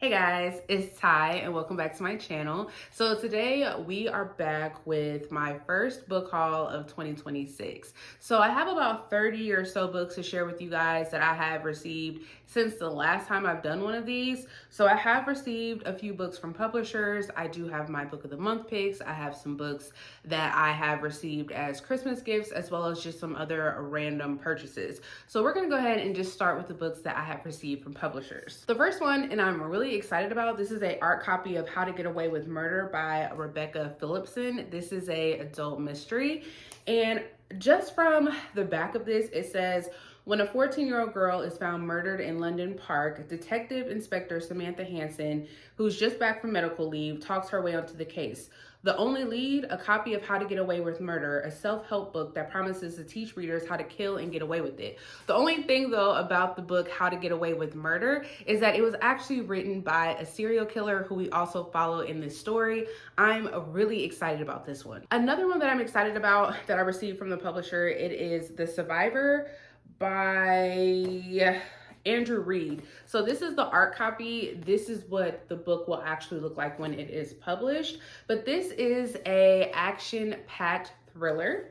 Hey guys, it's Ty and welcome back to my channel. So today we are back with my first book haul of 2026. So I have about 30 or so books to share with you guys that I have received since the last time I've done one of these. So I have received a few books from publishers. I do have my book of the month picks. I have some books that I have received as Christmas gifts, as well as just some other random purchases. So we're gonna go ahead and just start with the books that I have received from publishers. The first one, and I'm really excited about, this is a art copy of How to Get Away with Murder by Rebecca Phillipson. This is a adult mystery, and just from the back of this, it says, when a 14-year-old girl is found murdered in London Park, Detective Inspector Samantha Hansen, who's just back from medical leave, talks her way onto the case. The only lead, a copy of How to Get Away with Murder, a self-help book that promises to teach readers how to kill and get away with it. The only thing though about the book How to Get Away with Murder is that it was actually written by a serial killer who we also follow in this story. I'm really excited about this one. Another one that I'm excited about that I received from the publisher, it is The Survivor by Andrew Reed. So this is the art copy. This is what the book will actually look like when it is published. But this is a action-packed thriller.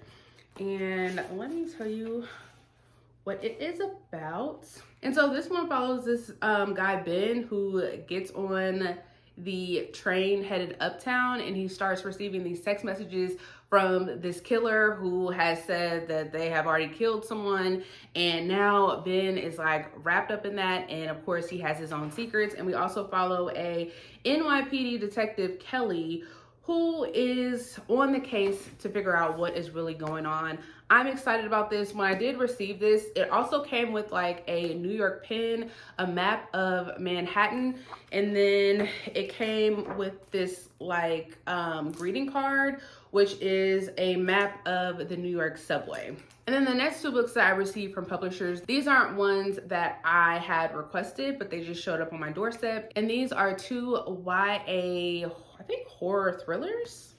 And let me tell you what it is about. And so this one follows this guy, Ben, who gets on the train headed uptown, and he starts receiving these text messages from this killer who has said that they have already killed someone, and now Ben is like wrapped up in that, and of course he has his own secrets. And we also follow a NYPD detective, Kelly, who is on the case to figure out what is really going on. I'm excited about this. When I did receive this, it also came with like a New York pin, a map of Manhattan, and then it came with this like greeting card, which is a map of the New York subway. And then the next two books that I received from publishers, these aren't ones that I had requested, but they just showed up on my doorstep. And these are two YA, I think horror thrillers,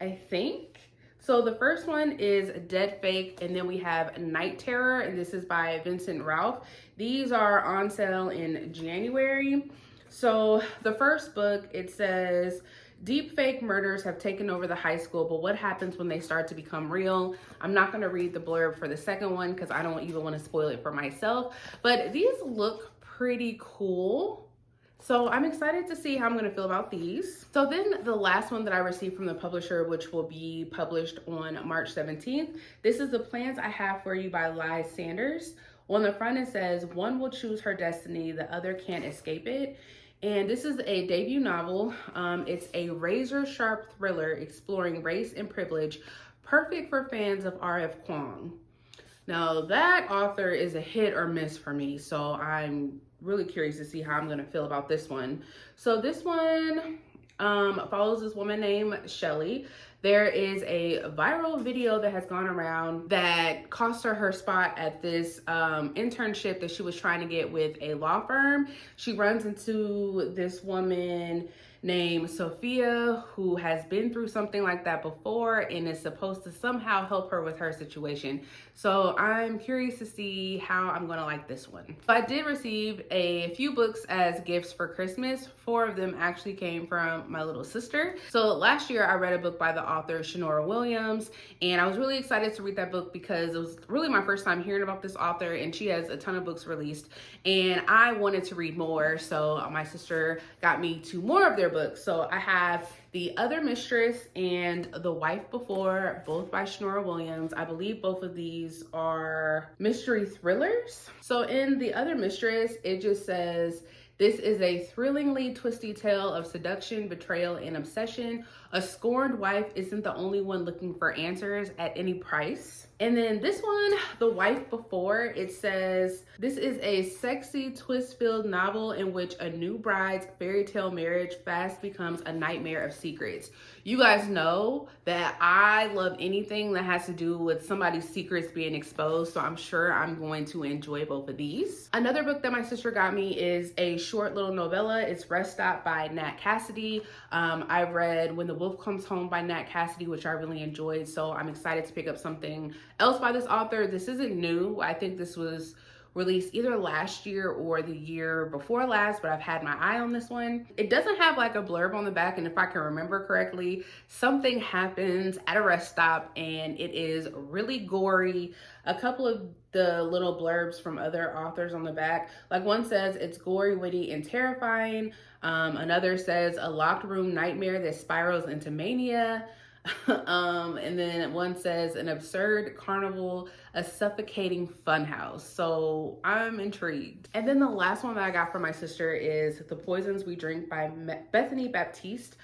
I think. So the first one is Dead Fake, and then we have Night Terror, and this is by Vincent Ralph. These are on sale in January. So the first book, it says, deep fake murders have taken over the high school, but what happens when they start to become real? I'm not going to read the blurb for the second one because I don't even want to spoil it for myself, but these look pretty cool. So I'm excited to see how I'm going to feel about these. So then the last one that I received from the publisher, which will be published on March 17th, this is The Plans I Have For You by Lyle Sanders. On the front it says, one will choose her destiny, the other can't escape it. And this is a debut novel. It's a razor-sharp thriller exploring race and privilege, perfect for fans of R.F. Kuang. Now, that author is a hit or miss for me, so I'm really curious to see how I'm going to feel about this one. So this one follows this woman named Shelly. There is a viral video that has gone around that cost her spot at this internship that she was trying to get with a law firm. She runs into this woman named Sophia who has been through something like that before and is supposed to somehow help her with her situation. So I'm curious to see how I'm going to like this one. So I did receive a few books as gifts for Christmas. 4 of them actually came from my little sister. So last year I read a book by the author Shanora Williams, and I was really excited to read that book because it was really my first time hearing about this author, and she has a ton of books released and I wanted to read more, so my sister got me 2 more of their books. So I have The Other Mistress and The Wife Before, both by Shanora Williams. I believe both of these are mystery thrillers. So in The Other Mistress, it just says, this is a thrillingly twisty tale of seduction, betrayal, and obsession. A scorned wife isn't the only one looking for answers at any price. And then this one, The Wife Before, it says, this is a sexy, twist-filled novel in which a new bride's fairy tale marriage fast becomes a nightmare of secrets. You guys know that I love anything that has to do with somebody's secrets being exposed, so I'm sure I'm going to enjoy both of these. Another book that my sister got me is a short little novella. It's Rest Stop by Nat Cassidy. I read When the Wolf Comes Home by Nat Cassidy, which I really enjoyed, so I'm excited to pick up something else by this author. This isn't new. I think this was released either last year or the year before last, but I've had my eye on this one. It doesn't have like a blurb on the back, and if I can remember correctly, something happens at a rest stop and it is really gory. A couple of the little blurbs from other authors on the back, like one says it's gory, witty, and terrifying. Another says a locked room nightmare that spirals into mania. And then one says an absurd carnival, a suffocating funhouse. So I'm intrigued. And then the last one that I got from my sister is The Poisons We Drink by Bethany Baptiste.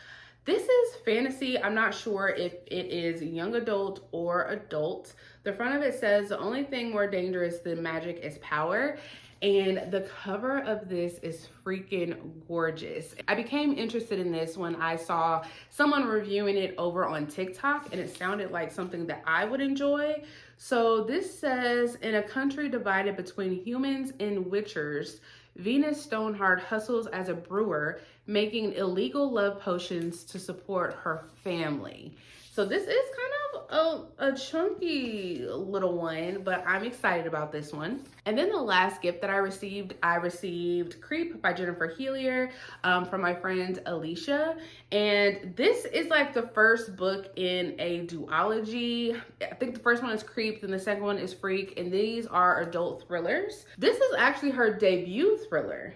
This is fantasy. I'm not sure if it is young adult or adult. The front of it says the only thing more dangerous than magic is power. And the cover of this is freaking gorgeous. I became interested in this when I saw someone reviewing it over on TikTok, and it sounded like something that I would enjoy. So this says, in a country divided between humans and witchers, Venus Stoneheart hustles as a brewer, making illegal love potions to support her family. So this is kind of a chunky little one, but I'm excited about this one. And then the last gift that I received Creep by Jennifer Healier from my friend Alicia. And this is like the first book in a duology. I think the first one is Creep, then the second one is Freak, and these are adult thrillers. This is actually her debut thriller.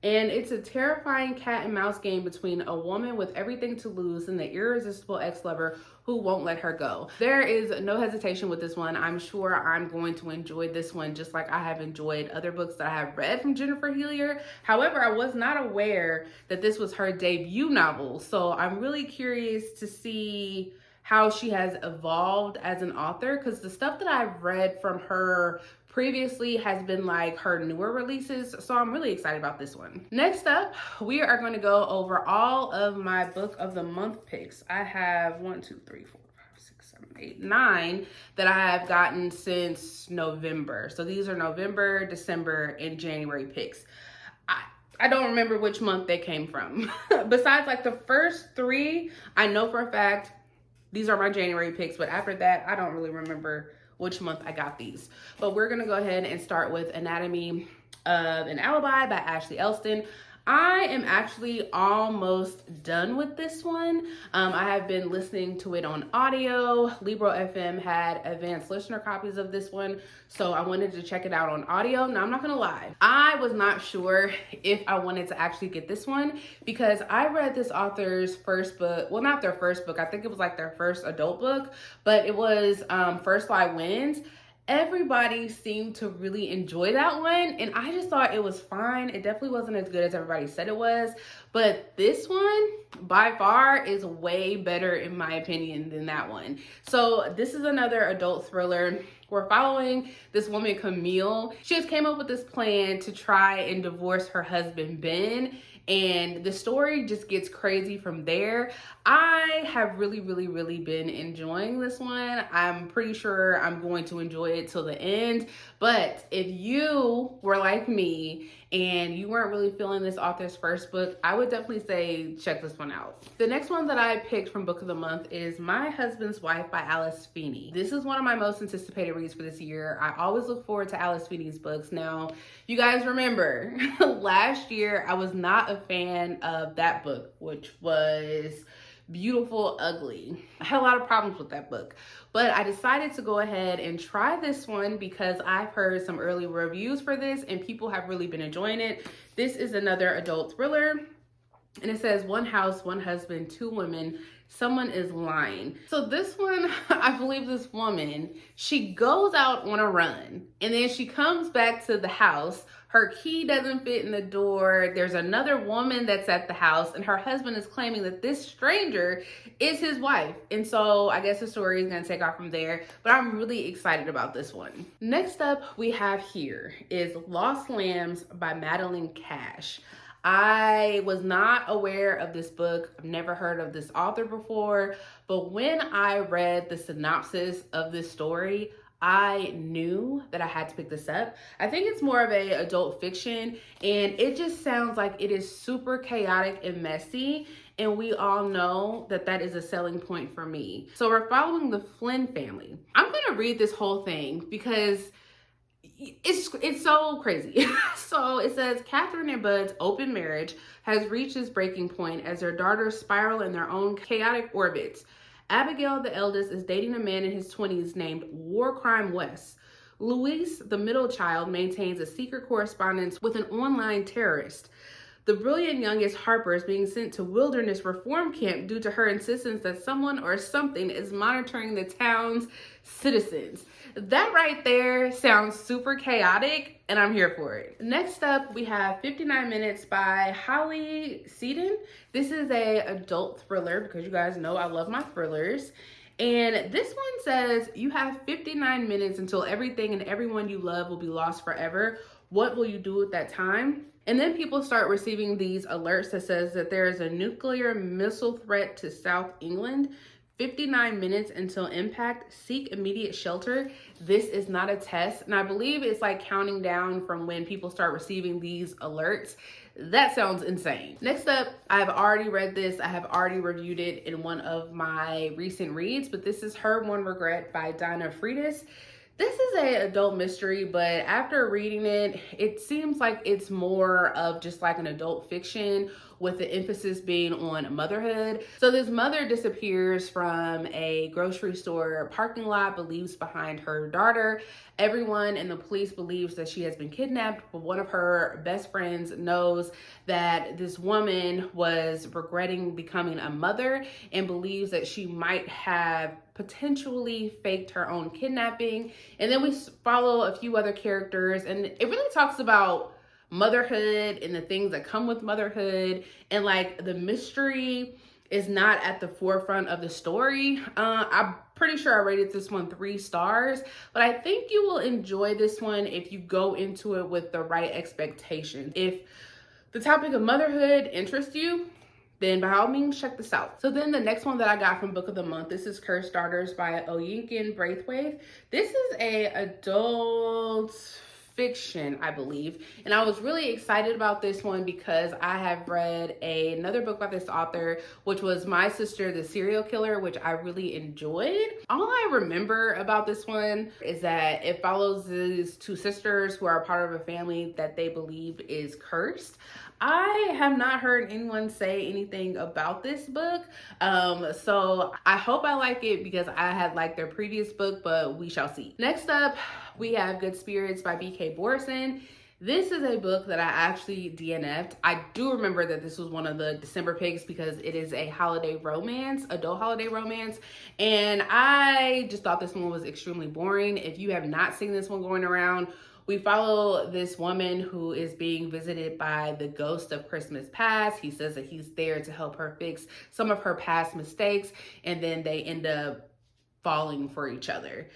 And it's a terrifying cat and mouse game between a woman with everything to lose and the irresistible ex-lover who won't let her go. There is no hesitation with this one. I'm sure I'm going to enjoy this one just like I have enjoyed other books that I have read from Jennifer Healier. However, I was not aware that this was her debut novel. So I'm really curious to see how she has evolved as an author, because the stuff that I've read from her previously has been like her newer releases. So I'm really excited about this one. Next up, we are going to go over all of my book of the month picks. I have 1, 2, 3, 4, 5, 6, 7, 8, 9 that I have gotten since November. So these are November, December, and January picks. I don't remember which month they came from. Besides like the first 3, I know for a fact these are my January picks, but after that, I don't really remember which month I got these. But we're gonna go ahead and start with Anatomy of an Alibi by Ashley Elston. I am actually almost done with this one. I have been listening to it on audio. Libro FM had advanced listener copies of this one, so I wanted to check it out on audio. Now, I'm not gonna lie, I was not sure if I wanted to actually get this one because I read this author's first book. Well, not their first book. I think it was like their first adult book, but it was First Lie Wins. Everybody seemed to really enjoy that one, and I just thought it was fine. It definitely wasn't as good as everybody said it was, but this one by far is way better in my opinion than that one. So this is another adult thriller. We're following this woman, Camille. She just came up with this plan to try and divorce her husband, Ben, and the story just gets crazy from there. I have really been enjoying this one. I'm pretty sure I'm going to enjoy it till the end. But if you were like me and you weren't really feeling this author's first book, I would definitely say check this one out. The next one that I picked from Book of the Month is My Husband's Wife by Alice Feeney. This is one of my most anticipated reads for this year. I always look forward to Alice Feeney's books. Now, you guys remember last year I was not a fan of that book, which was Beautiful Ugly. I had a lot of problems with that book, but I decided to go ahead and try this one because I've heard some early reviews for this and people have really been enjoying it. This is another adult thriller, and it says 1 house, 1 husband, 2 women, someone is lying. So this one, I believe this woman, she goes out on a run and then she comes back to the house. Her key doesn't fit in the door. There's another woman that's at the house and her husband is claiming that this stranger is his wife. And so I guess the story is gonna take off from there, but I'm really excited about this one. Next up we have here is Lost Lambs by Madeline Cash. I was not aware of this book. I've never heard of this author before, but when I read the synopsis of this story, I knew that I had to pick this up. I think it's more of a adult fiction, and it just sounds like it is super chaotic and messy, and we all know that that is a selling point for me. So we're following the Flynn family. I'm gonna read this whole thing because It's so crazy. So it says Catherine and Bud's open marriage has reached its breaking point as their daughters spiral in their own chaotic orbits. Abigail, the eldest, is dating a man in his 20s named War Crime West. Luis, the middle child, maintains a secret correspondence with an online terrorist. The brilliant youngest, Harper, is being sent to wilderness reform camp due to her insistence that someone or something is monitoring the town's citizens. That right there sounds super chaotic, and I'm here for it. Next up, we have 59 Minutes by Holly Seaton. This is a adult thriller because you guys know I love my thrillers. And this one says you have 59 minutes until everything and everyone you love will be lost forever. What will you do at that time? And then people start receiving these alerts that says that there is a nuclear missile threat to South England. 59 minutes until impact. Seek immediate shelter. This is not a test. And I believe it's like counting down from when people start receiving these alerts. That sounds insane. Next up, I have already read this. I have already reviewed it in one of my recent reads, but this is Her One Regret by Dinah Freitas. This is an adult mystery, but after reading it, it seems like it's more of just like an adult fiction with the emphasis being on motherhood. So this mother disappears from a grocery store parking lot, but leaves behind her daughter. Everyone in the police believes that she has been kidnapped, but one of her best friends knows that this woman was regretting becoming a mother and believes that she might have potentially faked her own kidnapping. And then we follow a few other characters, and it really talks about motherhood and the things that come with motherhood, and like the mystery is not at the forefront of the story. I'm pretty sure I rated this one 3 stars, but I think you will enjoy this one if you go into it with the right expectations. If the topic of motherhood interests you, then by all means check this out. So then the next one that I got from Book of the Month, this is Cursed Daughters by Oyinkan Braithwaite. This is a adult fiction, I believe, and I was really excited about this one because I have read another book by this author, which was My Sister the Serial Killer, which I really enjoyed. All I remember about this one is that it follows these 2 sisters who are part of a family that they believe is cursed. I have not heard anyone say anything about this book, so I hope I like it because I had liked their previous book, but we shall see. Next up, we have Good Spirits by B.K. Borison. This is a book that I actually DNF'd. I do remember that this was one of the December picks because it is a holiday romance, adult holiday romance, and I just thought this one was extremely boring. If you have not seen this one going around, we follow this woman who is being visited by the ghost of Christmas past. He says that he's there to help her fix some of her past mistakes, and then they end up falling for each other.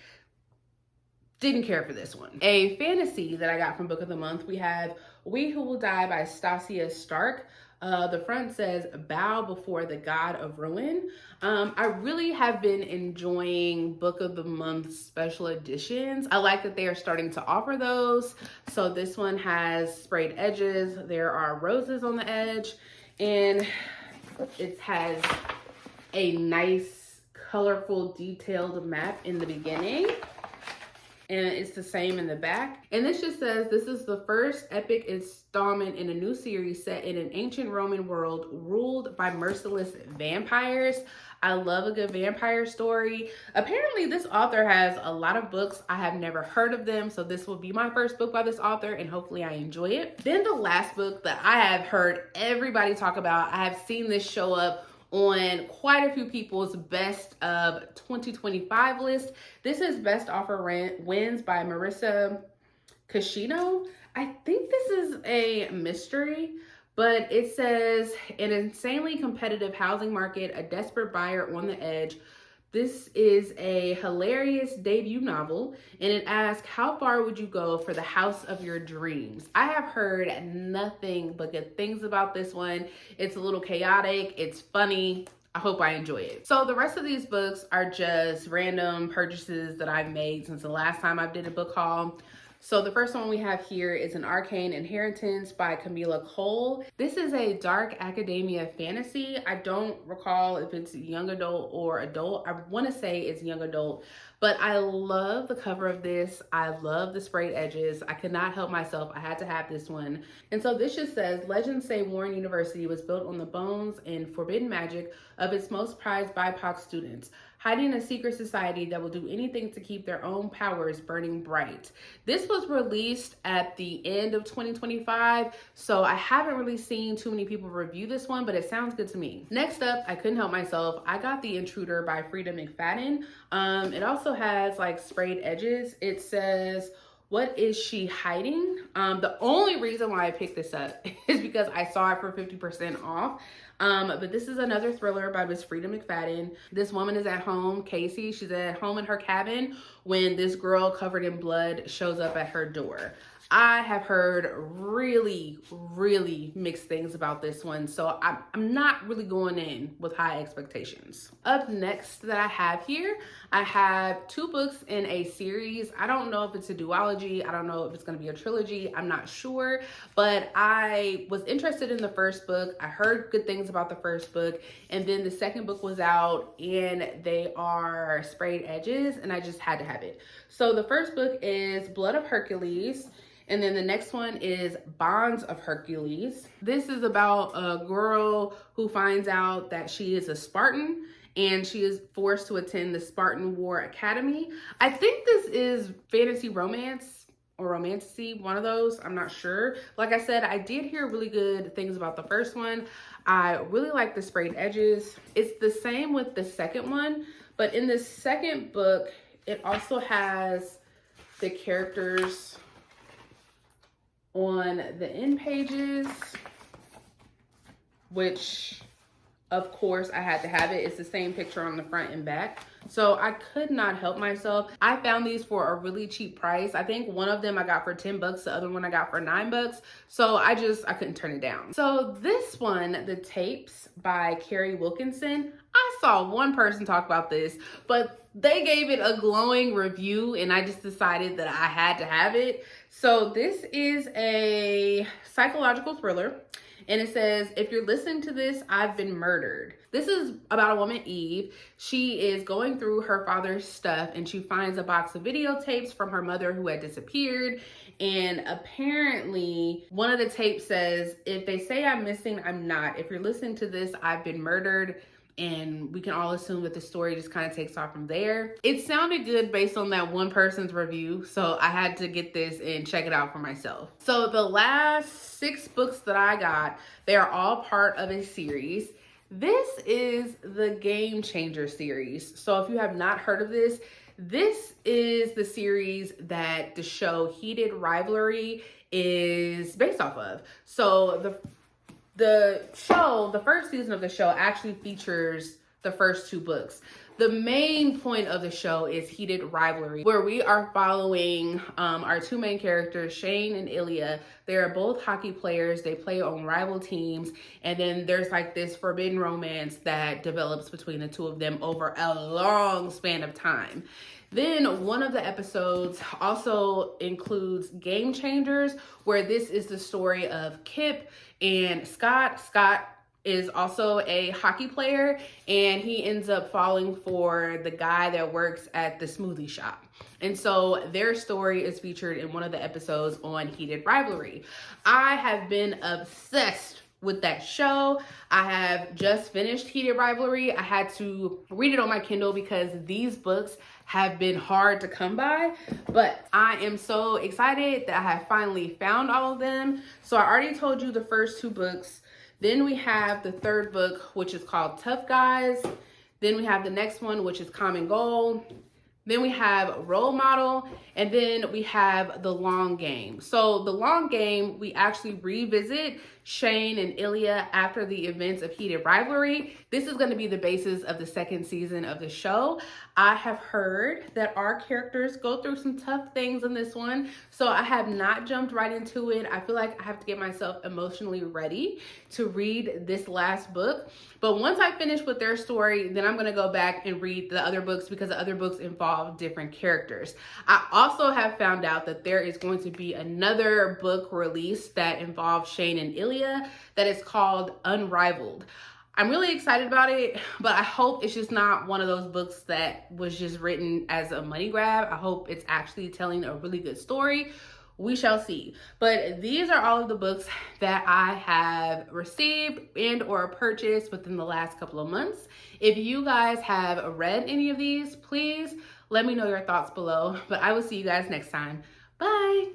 Didn't care for this one. A fantasy that I got from Book of the Month, we have We Who Will Die by Stasia Stark. The front says, bow before the god of ruin. I really have been enjoying Book of the Month special editions. I like that they are starting to offer those. So this one has sprayed edges. There are roses on the edge, and it has a nice, colorful, detailed map in the beginning. And it's the same in the back. And this just says, this is the first epic installment in a new series set in an ancient Roman world ruled by merciless vampires. I love a good vampire story. Apparently this author has a lot of books. I have never heard of them, so this will be my first book by this author, and hopefully I enjoy it. Then the last book that I have heard everybody talk about, I have seen this show up on quite a few people's best of 2025 list. This is Best Offer Wins by Marissa Cashino. I think this is a mystery, but it says, an insanely competitive housing market, a desperate buyer on the edge. This is a hilarious debut novel, and it asks, how far would you go for the house of your dreams? I have heard nothing but good things about this one. It's a little chaotic, it's funny. I hope I enjoy it. So the rest of these books are just random purchases that I've made since the last time I did a book haul. So the first one we have here is An Arcane Inheritance by Camila Cole. This is a dark academia fantasy. I don't recall if it's young adult or adult. I want to say it's young adult, But I love the cover of this. I love the sprayed edges. I could not help myself. I had to have this one. And so this just says, legends say Warren University was built on the bones and forbidden magic of its most prized BIPOC students, hiding a secret society that will do anything to keep their own powers burning bright. This was released at the end of 2025, so I haven't really seen too many people review this one, but it sounds good to me. Next up, I couldn't help myself. I got The Intruder by Frida McFadden. It also has like sprayed edges. It says, what is she hiding? The only reason why I picked this up is because I saw it for 50% off. But this is another thriller by Miss Frida McFadden. This woman is at home, Casey. She's at home in her cabin when this girl covered in blood shows up at her door. I have heard really, really mixed things about this one, so I'm not really going in with high expectations. Up next that I have here, I have 2 books in a series. I don't know if it's a duology. I don't know if it's going to be a trilogy. I'm not sure, but I was interested in the first book. I heard good things about the first book, and then the second book was out, and they are sprayed edges, and I just had to have it. So the first book is Blood of Hercules. And then the next one is Bonds of Hercules. This is about a girl who finds out that she is a Spartan and she is forced to attend the Spartan War Academy. I think this is fantasy romance or romantasy, one of those, I'm not sure. Like I said, I did hear really good things about the first one. I really like the sprayed edges. It's the same with the second one, but in the second book, it also has the characters on the end pages, which of course I had to have it. It's the same picture on the front and back. So I could not help myself. I found these for a really cheap price. I think one of them I got for 10 bucks, the other one I got for 9 bucks. So I couldn't turn it down. So this one, The Tapes by Carrie Wilkinson, I saw one person talk about this, but they gave it a glowing review and I just decided that I had to have it. So this is a psychological thriller. And it says, if you're listening to this, I've been murdered. This is about a woman, Eve. She is going through her father's stuff and she finds a box of videotapes from her mother who had disappeared. And apparently one of the tapes says, if they say I'm missing, I'm not. If you're listening to this, I've been murdered. And we can all assume that the story just kind of takes off from there. It sounded good based on that one person's review, so I had to get this and check it out for myself. So the last 6 books that I got, they are all part of a series. This is the Game Changer series. So if you have not heard of this, this is the series that the show Heated Rivalry is based off of. So the show, the first season of the show actually features the first 2 books. The main point of the show is Heated Rivalry, where we are following our 2 main characters, Shane and Ilya. They are both hockey players. They play on rival teams. And then there's like this forbidden romance that develops between the 2 of them over a long span of time. Then one of the episodes also includes Game Changers, where this is the story of Kip and Scott. Scott is also a hockey player and he ends up falling for the guy that works at the smoothie shop. And so their story is featured in one of the episodes on Heated Rivalry. I have been obsessed with that show. I have just finished Heated Rivalry. I had to read it on my Kindle because these books have been hard to come by, but I am so excited that I have finally found all of them. So I already told you the first 2 books. Then we have the 3rd book, which is called Tough Guys. Then we have the next one, which is Common Goal. Then we have Role Model, and then we have The Long Game. So The Long Game, we actually revisit Shane and Ilya after the events of Heated Rivalry. This is going to be the basis of the 2nd season of the show. I have heard that our characters go through some tough things in this one, so I have not jumped right into it. I feel like I have to get myself emotionally ready to read this last book. But once I finish with their story, then I'm going to go back and read the other books because the other books involve different characters. I also have found out that there is going to be another book released that involves Shane and Ilya that is called Unrivaled. I'm really excited about it, but I hope it's just not one of those books that was just written as a money grab. I hope it's actually telling a really good story. We shall see. But these are all of the books that I have received and or purchased within the last couple of months. If you guys have read any of these, please let me know your thoughts below. But I will see you guys next time. Bye.